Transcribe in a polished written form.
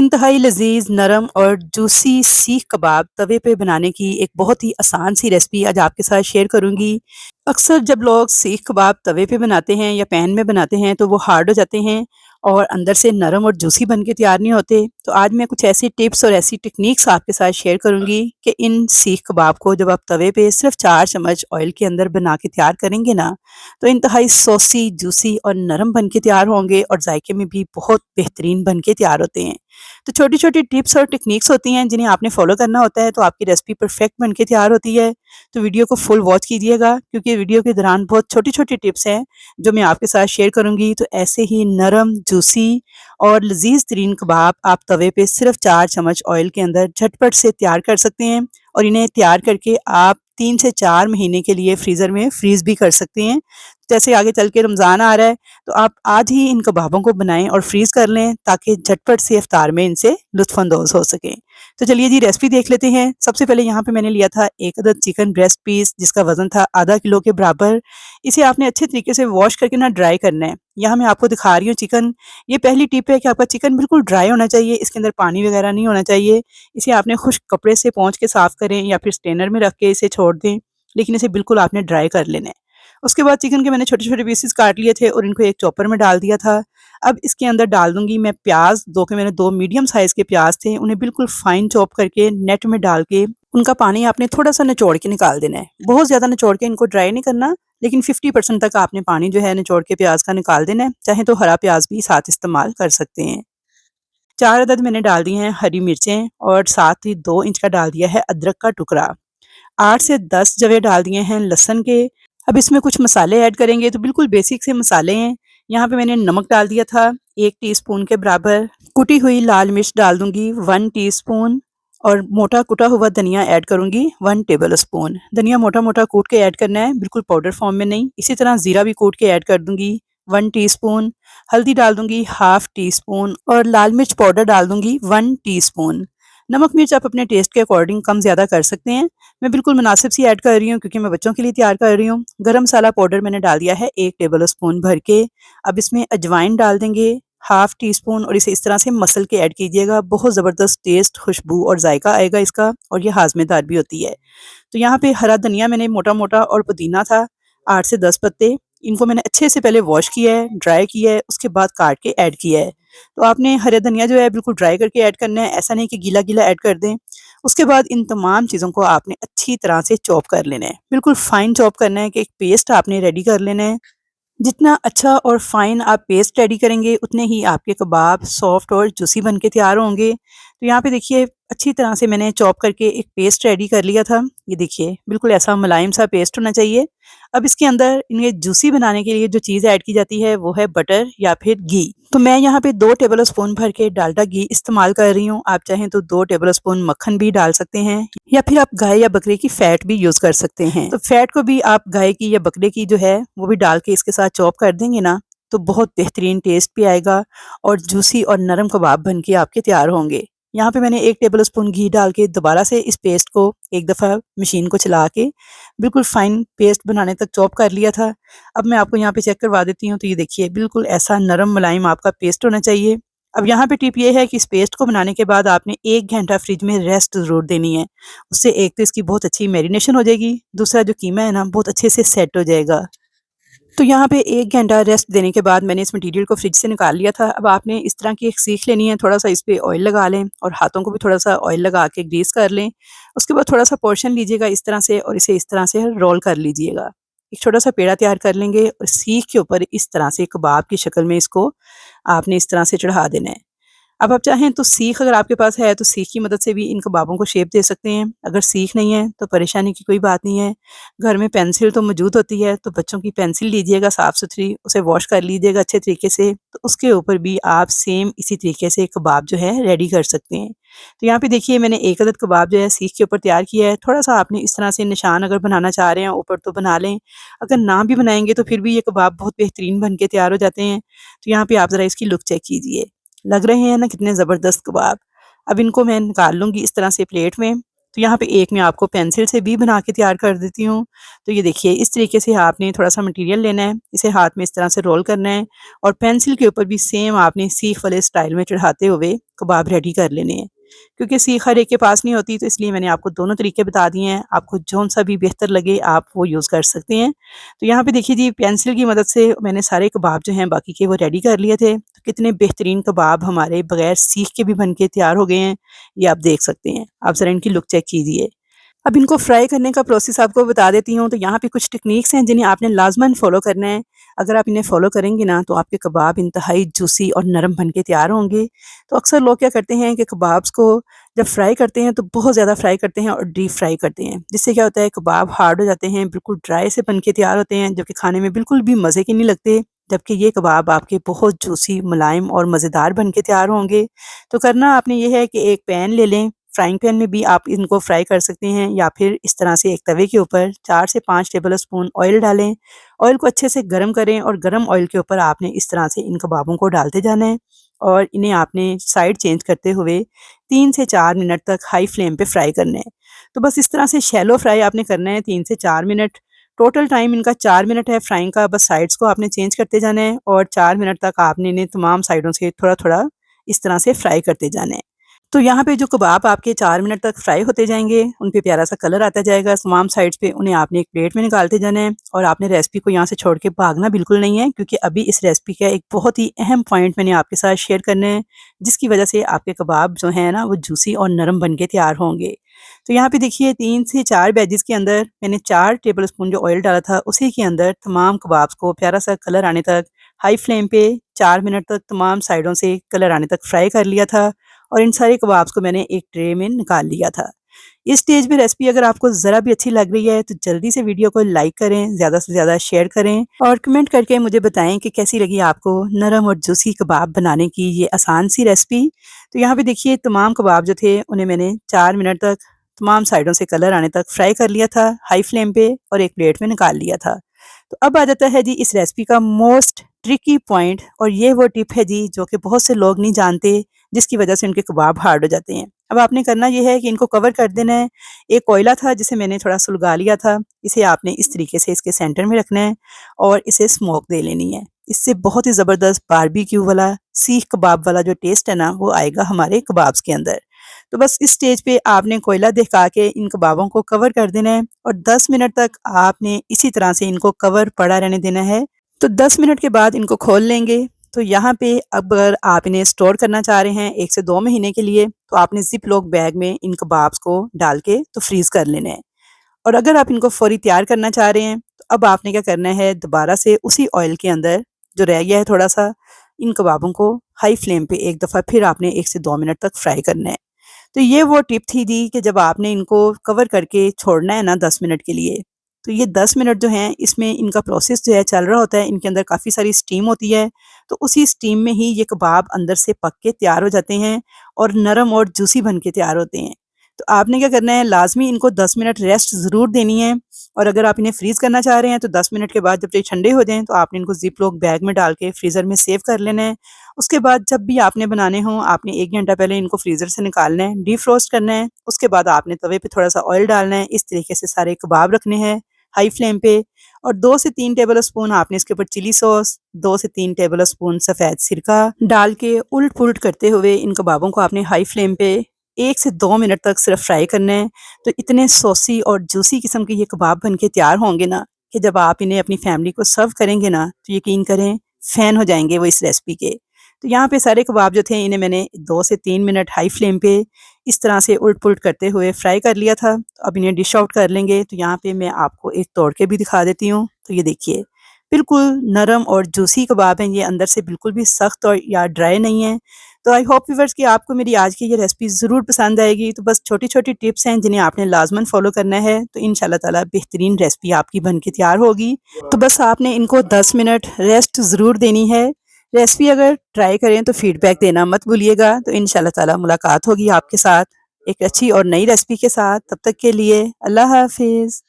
इंतहाई लज़ीज़, नरम और जूसी सीख कबाब तवे पे बनाने की एक बहुत ही आसान सी रेसिपी आज आपके साथ शेयर करूँगी। अक्सर जब लोग सीख कबाब तवे पे बनाते हैं या पैन में बनाते हैं तो वो हार्ड हो जाते हैं और अंदर से नरम और जूसी बन के तैयार नहीं होते। तो आज मैं कुछ ऐसी टिप्स और ऐसी टेक्निक्स आपके साथ शेयर करूँगी कि इन सीख कबाब को जब आप तवे पे सिर्फ़ 4 चम्मच ऑयल के अंदर बना के तैयार करेंगे ना, तो इंतहाई सॉसी, जूसी और नरम बन के तैयार होंगे और जायके में भी बहुत बेहतरीन बन के तैयार होते हैं। तो छोटी-छोटी टिप्स और टेक्निक्स होती हैं जिन्हें आपने फ़ॉलो करना होता है तो आपकी रेसिपी परफेक्ट बन के तैयार होती है। तो वीडियो को फुल वॉच कीजिएगा क्योंकि वीडियो के दौरान बहुत छोटी-छोटी टिप्स हैं जो मैं आपके साथ शेयर करूँगी। तो ऐसे ही नरम, जूसी और लज़ीज़ तरीन कबाब आप तवे पे सिर्फ़ 4 चम्मच ऑयल के अंदर झटपट से तैयार कर सकते हैं और इन्हें तैयार करके आप 3 से 4 महीने के लिए फ्रीज़र में फ्रीज़ भी कर सकते हैं। जैसे आगे चल के रमज़ान आ रहा है तो आप आज ही इन कबाबों को बनाएँ और फ्रीज़ कर लें ताकि झटपट से इफ्तार में इनसे लुत्फ़अंदोज़ हो सकें। तो चलिए जी रेसिपी देख लेते हैं। सबसे पहले यहाँ पे मैंने लिया था 1 अदद चिकन ब्रेस्ट पीस जिसका वज़न था आधा किलो के बराबर। इसे आपने अच्छे तरीके से वॉश करके ना ड्राई करना है। यहाँ मैं आपको दिखा रही हूँ चिकन। ये पहली टिप है कि आपका चिकन बिल्कुल ड्राई होना चाहिए, इसके अंदर पानी वगैरह नहीं होना चाहिए। इसे आपने खुश्क कपड़े से पोंछ के साफ़ करें या फिर स्ट्रेनर में रख के इसे छोड़ दें, लेकिन इसे बिल्कुल आपने ड्राई कर लेना है। उसके बाद चिकन के मैंने छोटे-छोटे पीसेस काट लिए थे और इनको एक चॉपर में डाल दिया था। अब इसके अंदर डाल दूँगी मैं प्याज़, 2 मीडियम साइज़ के प्याज़ थे, उन्हें बिल्कुल फाइन चॉप करके नेट में डाल के उनका पानी आपने थोड़ा-सा निचोड़ के निकाल देना है। बहुत ज़्यादा निचोड़ के इनको ड्राई नहीं करना, लेकिन 50% तक आपने पानी जो है निचोड़ के प्याज़ का निकाल देना है। चाहे तो हरा प्याज़ भी साथ इस्तेमाल कर सकते हैं। 4 अदद मैंने डाल दी हैं हरी मिर्चें और साथ ही 2 इंच का डाल दिया है अदरक का टुकड़ा। 8 से 10 जवे डाल दिए हैं लहसुन के। अब इसमें कुछ मसाले ऐड करेंगे तो बिल्कुल बेसिक से मसाले हैं। यहाँ पे मैंने नमक डाल दिया था 1 टीस्पून के बराबर। कुटी हुई लाल मिर्च डाल दूँगी 1 टीस्पून और मोटा कुटा हुआ धनिया ऐड करूँगी 1 टेबलस्पून। धनिया मोटा-मोटा कूट के ऐड करना है, बिल्कुल पाउडर फॉर्म में नहीं। इसी तरह ज़ीरा भी कूट के ऐड कर दूँगी 1 टीस्पून। हल्दी डाल दूँगी हाफ टीस्पून और लाल मिर्च पाउडर डाल दूँगी 1 टीस्पून। नमक मिर्च आप अपने टेस्ट के अकॉर्डिंग कम ज़्यादा कर सकते हैं। मैं बिल्कुल मुनासिब सी ऐड कर रही हूँ क्योंकि मैं बच्चों के लिए तैयार कर रही हूँ। गरम मसाला पाउडर मैंने डाल दिया है 1 टेबलस्पून भर के। अब इसमें अजवाइन डाल देंगे हाफ टीस्पून और इसे इस तरह से मसल के ऐड कीजिएगा। बहुत ज़बरदस्त टेस्ट, खुशबू और जायका आएगा इसका और ये हाज़मेदार भी होती है। तो यहाँ पे हरा धनिया मैंने मोटा-मोटा और पुदीना था 8 से 10 पत्ते, इनको मैंने अच्छे से पहले वॉश किया है, ड्राई किया है, उसके बाद काट के ऐड किया है। तो आपने हरा धनिया जो है बिल्कुल ड्राई करके ऐड करना है, ऐसा नहीं कि गीला-गीला ऐड कर दें। उसके बाद इन तमाम चीज़ों को आपने अच्छी तरह से चॉप कर लेना है। बिल्कुल फाइन चॉप करना है कि एक पेस्ट आपने रेडी कर लेना है। जितना अच्छा और फाइन आप पेस्ट रेडी करेंगे उतने ही आपके कबाब सॉफ्ट और जूसी बन के तैयार होंगे। तो यहाँ पे देखिए अच्छी तरह से मैंने चॉप करके एक पेस्ट रेडी कर लिया था। ये देखिए बिल्कुल ऐसा मुलायम सा पेस्ट होना चाहिए। अब इसके अंदर इन्हें जूसी बनाने के लिए जो चीज़ ऐड की जाती है वो है बटर या फिर घी। तो मैं यहाँ पे 2 टेबलस्पून भर के डालडा घी इस्तेमाल कर रही हूँ। आप चाहें तो 2 टेबलस्पून मक्खन भी डाल सकते हैं या फिर आप गाय या बकरे की फैट भी यूज़ कर सकते हैं। तो फैट को भी आप गाय की या बकरे की जो है वो भी डाल के इसके साथ चॉप कर देंगे ना, तो बहुत बेहतरीन टेस्ट भी आएगा और जूसी और नरम कबाब बन के आपके तैयार होंगे। यहाँ पे मैंने 1 टेबलस्पून घी डाल के दोबारा से इस पेस्ट को एक दफ़ा मशीन को चला के बिल्कुल फाइन पेस्ट बनाने तक चॉप कर लिया था। अब मैं आपको यहाँ पे चेक करवा देती हूँ, तो ये देखिए बिल्कुल ऐसा नरम मुलायम आपका पेस्ट होना चाहिए। अब यहाँ पे टिप ये है कि इस पेस्ट को बनाने के बाद आपने 1 घंटा फ्रिज में रेस्ट ज़रूर देनी है। उससे एक तो इसकी बहुत अच्छी मैरिनेशन हो जाएगी, दूसरा जो कीमा है ना बहुत अच्छे से सेट हो जाएगा। तो यहाँ पे 1 घंटा रेस्ट देने के बाद मैंने इस मटीरियल को फ्रिज से निकाल लिया था। अब आपने इस तरह की एक सीख लेनी है, थोड़ा-सा इस पे ऑयल लगा लें और हाथों को भी थोड़ा-सा ऑयल लगा के ग्रीस कर लें। उसके बाद थोड़ा-सा पोर्शन लीजिएगा इस तरह से और इसे इस तरह से रोल कर लीजिएगा। एक छोटा-सा पेड़ा तैयार कर लेंगे और सीख के ऊपर इस तरह से कबाब की शक्ल में इसको आपने इस तरह से चढ़ा देना है। अब आप चाहें तो सीख अगर आपके पास है तो सीख की मदद से भी इन कबाबों को शेप दे सकते हैं। अगर सीख नहीं है तो परेशानी की कोई बात नहीं है। घर में पेंसिल तो मौजूद होती है, तो बच्चों की पेंसिल लीजिएगा साफ़-सुथरी, उसे वॉश कर लीजिएगा अच्छे तरीके से, तो उसके ऊपर भी आप सेम इसी तरीके से कबाब जो है रेडी कर सकते हैं। तो यहाँ पे देखिए मैंने 1 अदद कबाब जो है सीख के ऊपर तैयार किया है। थोड़ा-सा आपने इस तरह से निशान अगर बनाना चाह रहे हैं ऊपर तो बना लें। अगर ना भी बनाएँगे तो फिर भी ये कबाब बहुत बेहतरीन बन के तैयार हो जाते हैं। तो यहाँ पे आप ज़रा इसकी लुक चेक कीजिए। लग रहे हैं ना कितने ज़बरदस्त कबाब। अब इनको मैं निकाल लूँगी इस तरह से प्लेट में तो यहाँ पे एक मैं आपको पेंसिल से भी बना के तैयार कर देती हूँ। तो ये देखिए इस तरीके से आपने थोड़ा-सा मटीरियल लेना है, इसे हाथ में इस तरह से रोल करना है और पेंसिल के ऊपर भी सेम आपने सीख वाले स्टाइल में चढ़ाते हुए कबाब रेडी कर लेने हैं। क्योंकि सीख हर एक के पास नहीं होती, तो इसलिए मैंने आपको दोनों तरीके बता दिए हैं। आपको जौन-सा भी बेहतर लगे आप वो यूज़ कर सकते हैं। तो यहाँ पे देखिए जी, पेंसिल की मदद से मैंने सारे कबाब जो हैं बाकी के वो रेडी कर लिए थे। तो कितने बेहतरीन कबाब हमारे बगैर सीख के भी बन के तैयार हो गए हैं, ये आप देख सकते हैं। आप ज़रा इनकी लुक चेक कीजिए। अब इनको फ्राई करने का प्रोसेस आपको बता देती हूँ। तो यहाँ पे कुछ टेक्निक्स हैं जिन्हें आपने लाज़मन फ़ॉलो करना है। अगर आप इन्हें फ़ॉलो करेंगे ना तो आपके कबाब इंतहाई जूसी और नरम बन के तैयार होंगे। तो अक्सर लोग क्या करते हैं कि कबाब्स को जब फ्राई करते हैं तो बहुत ज़्यादा फ्राई करते हैं और डीप फ्राई करते हैं। जिससे क्या होता है, कबाब हार्ड हो जाते हैं, बिल्कुल ड्राई से बन के तैयार होते हैं, जबकि खाने में बिल्कुल भी मज़े के नहीं लगते। जबकि ये कबाब आपके बहुत जूसी, मुलायम और मज़ेदार बन के तैयार होंगे। तो करना आपने ये है कि एक पैन ले लें, फ्राइंग पैन में भी आप इनको फ्राई कर सकते हैं या फिर इस तरह से एक तवे के ऊपर 4 से 5 टेबल स्पून ऑयल डालें। ऑयल को अच्छे से गरम करें और गरम ऑयल के ऊपर आपने इस तरह से इन कबाबों को डालते जाना है और इन्हें आपने साइड चेंज करते हुए 3 से 4 मिनट तक हाई फ्लेम पे फ्राई करना है। तो बस इस तरह से शैलो फ्राई आपने करना है 3 से 4 मिनट। टोटल टाइम इनका 4 मिनट है फ्राइंग का। बस साइड्स को आपने चेंज करते जाना है और 4 मिनट तक आपने इन्हें तमाम साइडों से थोड़ा-थोड़ा इस तरह से फ्राई करते जाना है। तो यहाँ पे जो कबाब आपके 4 मिनट तक फ्राई होते जाएँगे, उन पे प्यारा-सा कलर आता जाएगा तमाम साइड्स पे, उन्हें आपने एक प्लेट में निकालते जाना है और आपने रेसिपी को यहाँ से छोड़ के भागना बिल्कुल नहीं है, क्योंकि अभी इस रेसिपी का एक बहुत ही अहम पॉइंट मैंने आपके साथ शेयर करना है, जिसकी वजह से आपके कबाब जो हैं ना, वो जूसी और नरम बन के तैयार होंगे। तो यहाँ पे देखिए 3 से 4 वेजिज़ के अंदर मैंने 4 टेबल स्पून जो ऑयल डाला था, उसी के अंदर तमाम कबाब्स को प्यारा-सा कलर आने तक हाई फ्लेम पे 4 मिनट तक तमाम साइडों से कलर आने तक फ्राई कर लिया था और इन सारे कबाब्स को मैंने एक ट्रे में निकाल लिया था। इस स्टेज पे रेसिपी अगर आपको ज़रा भी अच्छी लग रही है तो जल्दी से वीडियो को लाइक करें, ज़्यादा से ज़्यादा शेयर करें और कमेंट करके मुझे बताएं कि कैसी लगी आपको नरम और जूसी कबाब बनाने की ये आसान सी रेसिपी। तो यहाँ पे देखिए तमाम कबाब जो थे उन्हें मैंने 4 मिनट तक तमाम साइडों से कलर आने तक फ्राई कर लिया था हाई फ्लेम पे और एक प्लेट में निकाल लिया था। तो अब आ जाता है जी इस रेसिपी का मोस्ट ट्रिकी पॉइंट, और ये वो टिप है जी जो कि बहुत से लोग नहीं जानते, जिसकी वजह से उनके कबाब हार्ड हो जाते हैं। अब आपने करना ये है कि इनको कवर कर देना है। एक कोयला था जिसे मैंने थोड़ा सुलगा लिया था, इसे आपने इस तरीके से इसके सेंटर में रखना है और इसे स्मोक दे लेनी है। इससे बहुत ही ज़बरदस्त बारबेक्यू वाला सीख कबाब वाला जो टेस्ट है ना, वो आएगा हमारे कबाब्स के अंदर। तो बस इस स्टेज पे आपने कोयला दिखा के इन कबाबों को कवर कर देना है और 10 मिनट तक आपने इसी तरह से इनको कवर पड़ा रहने देना है। तो 10 मिनट के बाद इनको खोल लेंगे। तो यहाँ पे अब अगर आप इन्हें स्टोर करना चाह रहे हैं 1 से 2 महीने के लिए, तो आपने ज़िप लॉक बैग में इन कबाब्स को डाल के तो फ्रीज़ कर लेना है। और अगर आप इनको फ़ौरी तैयार करना चाह रहे हैं, तो अब आपने क्या करना है, दोबारा से उसी ऑयल के अंदर जो रह गया है थोड़ा-सा, इन कबाबों को हाई फ्लेम पे एक दफ़ा फिर आपने 1 से 2 मिनट तक फ्राई करना है। तो ये वो टिप थी जी कि जब आपने इनको कवर करके छोड़ना है ना 10 मिनट के लिए, तो ये 10 मिनट जो हैं इसमें इनका प्रोसेस जो है चल रहा होता है, इनके अंदर काफ़ी सारी स्टीम होती है, तो उसी स्टीम में ही ये कबाब अंदर से पक के तैयार हो जाते हैं और नरम और जूसी बन के तैयार होते हैं। तो आपने क्या करना है, लाज़मी इनको 10 मिनट रेस्ट ज़रूर देनी है और अगर आप इन्हें फ्रीज़ करना चाह रहे हैं तो 10 मिनट के बाद जब ये ठंडे हो जाएँ तो आपने इनको ज़िप लॉक बैग में डाल के फ्रीज़र में सेव कर लेना है। उसके बाद जब भी आपने बनाने हों, आपने 1 घंटा पहले इनको फ्रीज़र से निकालना है, डीफ्रोस्ट करना है, उसके बाद आपने तवे पे थोड़ा-सा ऑयल डालना है, इस तरीके से सारे कबाब रखने हैं हाई फ्लेम पे और 2 से 3 टेबल स्पून आपने इसके ऊपर चिली सॉस, 2 से 3 टेबल स्पून सफ़ेद सिरका डाल के उलट-पुलट करते हुए इन कबाबों को आपने हाई फ्लेम पे 1 से 2 मिनट तक सिर्फ फ्राई करना है। तो इतने सॉसी और जूसी किस्म के ये कबाब बन के तैयार होंगे ना, कि जब आप इन्हें अपनी फैमिली को सर्व करेंगे ना, तो यकीन करें फ़ैन हो जाएँगे वो इस रेसिपी के। तो यहाँ पे सारे कबाब जो थे इन्हें मैंने 2 से 3 मिनट हाई फ्लेम पे इस तरह से उलट-पुलट करते हुए फ्राई कर लिया था। तो अब इन्हें डिश आउट कर लेंगे। तो यहाँ पे मैं आपको एक तोड़ के भी दिखा देती हूँ। तो ये देखिए, बिल्कुल नरम और जूसी कबाब हैं ये, अंदर से बिल्कुल भी सख्त और या ड्राई नहीं है। तो आई होप व्यूअर्स कि आपको मेरी आज की ये रेसिपी ज़रूर पसंद आएगी। तो बस छोटी-छोटी टिप्स हैं जिन्हें आपने लाज़मन फ़ॉलो करना है, तो इंशाल्लाह ताला बेहतरीन रेसिपी आपकी बन के तैयार होगी। तो बस आपने इनको 10 मिनट रेस्ट ज़रूर देनी है। रेसिपी अगर ट्राई करें तो फीडबैक देना मत भूलिएगा। तो इंशाल्लाह ताला मुलाकात होगी आपके साथ एक अच्छी और नई रेसिपी के साथ। तब तक के लिए अल्लाह हाफ़िज़।